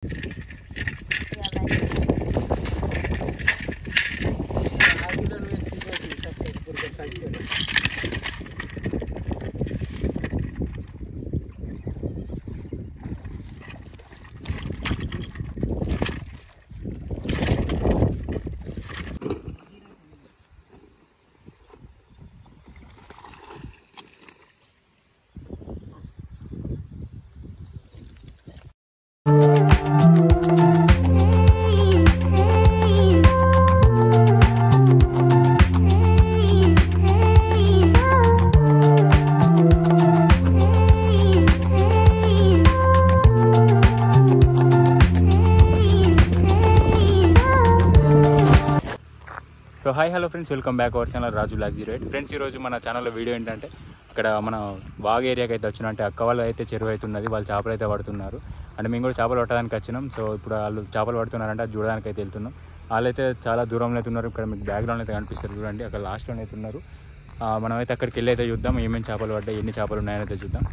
So hi hello friends, welcome back our channel Raju block 08. Friends, ఈరోజు మన ఛానల్లో video ఏంటంటే ఇక్కడ మన వాగ్ ఏరియాకి అయితే వచ్చిన అంటే అక్క వాళ్ళు అయితే చెరువు అయితే ఉన్నది, వాళ్ళు చేపలు అయితే పడుతున్నారు. అంటే మేము కూడా చేపలు పట్టడానికి వచ్చినాం. సో ఇప్పుడు వాళ్ళు చేపలు పడుతున్నారంటే అది చూడడానికి అయితే వెళ్తున్నాం. వాళ్ళైతే చాలా దూరంలో అయితే ఉన్నారు. ఇక్కడ మీకు బ్యాక్గ్రౌండ్ అయితే కనిపిస్తారు చూడండి, అక్కడ లాస్ట్లో అయితే ఉన్నారు. మనమైతే అక్కడికి వెళ్ళి అయితే చూద్దాం ఏమేమి చేపలు పడ్డాయి, ఎన్ని చేపలు ఉన్నాయని అయితే చూద్దాం.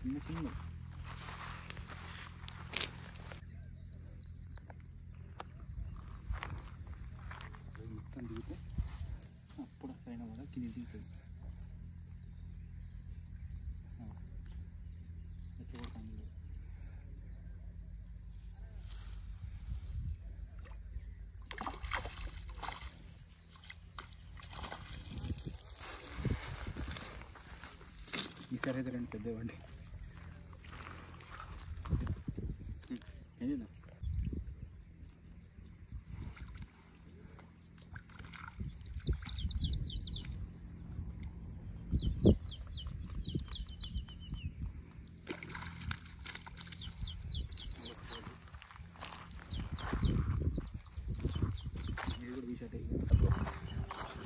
చిన్న చిన్న మొత్తం దిగితే అప్పుడు వస్తాయినా కూడా కింద దిగుతుంది. ఈసారి అయితే రెండు పెద్ద ఇవ్వండి. ఏం చేద్దాం?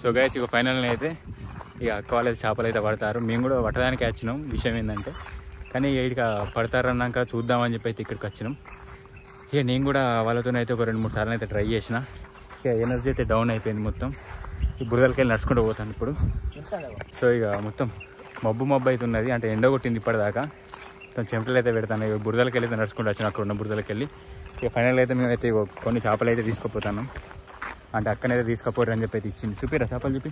సో గైస్ ఇక ఫైనల్ని అయితే ఇక అక్క వాళ్ళైతే చేపలు అయితే పడతారు. మేము కూడా పట్టడానికి వచ్చినాం. విషయం ఏంటంటే కానీ ఇక పడతారన్నాక చూద్దామని చెప్పి అయితే ఇక్కడికి వచ్చినాం. ఇక నేను కూడా వాళ్ళతోనైతే ఒక 2-3 సార్లు అయితే ట్రై చేసిన. ఇక ఎనర్జీ అయితే డౌన్ అయిపోయింది మొత్తం. ఈ బురదలకి వెళ్ళి నడుచుకుంటూ పోతాను ఇప్పుడు. సో ఇక మొత్తం మబ్బు అయితే ఉన్నది, అంటే ఎండ కొట్టింది ఇప్పటిదాకా. మొత్తం చెమటలు అయితే పెడతాను. ఇక బురదలకి వెళ్ళి అయితే నడుచుకుంటూ వచ్చిన అక్కడ ఉన్న బురదలకి వెళ్ళి. ఇక ఫైనల్ అయితే మేమైతే కొన్ని చేపలు అయితే తీసుకుపోతాను. అంటే అక్కనైతే తీసుకుపోరు అని చెప్పి అయితే ఇచ్చింది. చూపిరా చేపలు చూపి.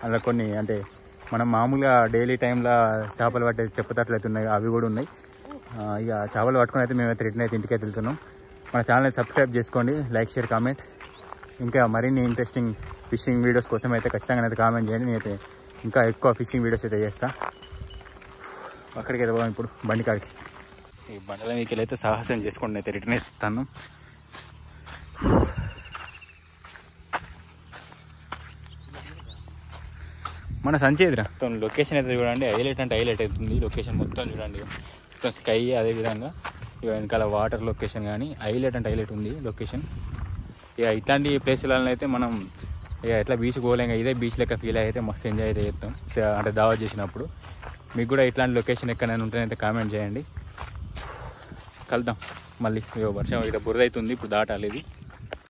అలా కొన్ని అంటే మనం మామూలుగా డైలీ టైంలో చేపలు పట్టే చెప్పతట్లయితే ఉన్నాయి, అవి కూడా ఉన్నాయి. ఇక చేపలు పట్టుకొని అయితే మేమైతే రిటర్న్ అయితే ఇంటికి వెళ్తున్నాం. మన ఛానల్ని సబ్స్క్రైబ్ చేసుకోండి, లైక్ షేర్ కామెంట్. ఇంకా మరిన్ని ఇంట్రెస్టింగ్ ఫిషింగ్ వీడియోస్ కోసం అయితే ఖచ్చితంగా అయితే కామెంట్ చేయండి. నేనైతే ఇంకా ఎక్కువ ఫిషింగ్ వీడియోస్ అయితే చేస్తాను. అక్కడికి అయితే పోదాం ఇప్పుడు బండి కాడికి. ఈ బండల మీకు అయితే సాహసం చేసుకోండి, అయితే రిటర్న్ అవుతాను. మన సంచేదిరా మొత్తం లొకేషన్ అయితే చూడండి. హైలైట్ అంటే హైలైట్ అవుతుంది లొకేషన్ మొత్తం చూడండి. మొత్తం స్కై, అదేవిధంగా ఇక వెనకాల వాటర్ లొకేషన్ కానీ హైలైట్ అంటే హైలైట్ ఉంది లొకేషన్. ఇక ఇట్లాంటి ప్లేసులలో అయితే మనం ఇక ఎట్లా బీచ్ పోలేం, ఇదే బీచ్ లెక్క ఫీల్ అయితే మస్తు ఎంజాయ్ అయితే చేస్తాం. అంటే దావత్ చేసినప్పుడు మీకు కూడా ఇట్లాంటి లొకేషన్ ఎక్కడైనా ఉంటేనైతే కామెంట్ చేయండి. కలుద్దాం మళ్ళీ. వర్షం ఇక్కడ బురద అవుతుంది, ఇప్పుడు దాటాలి ఇది.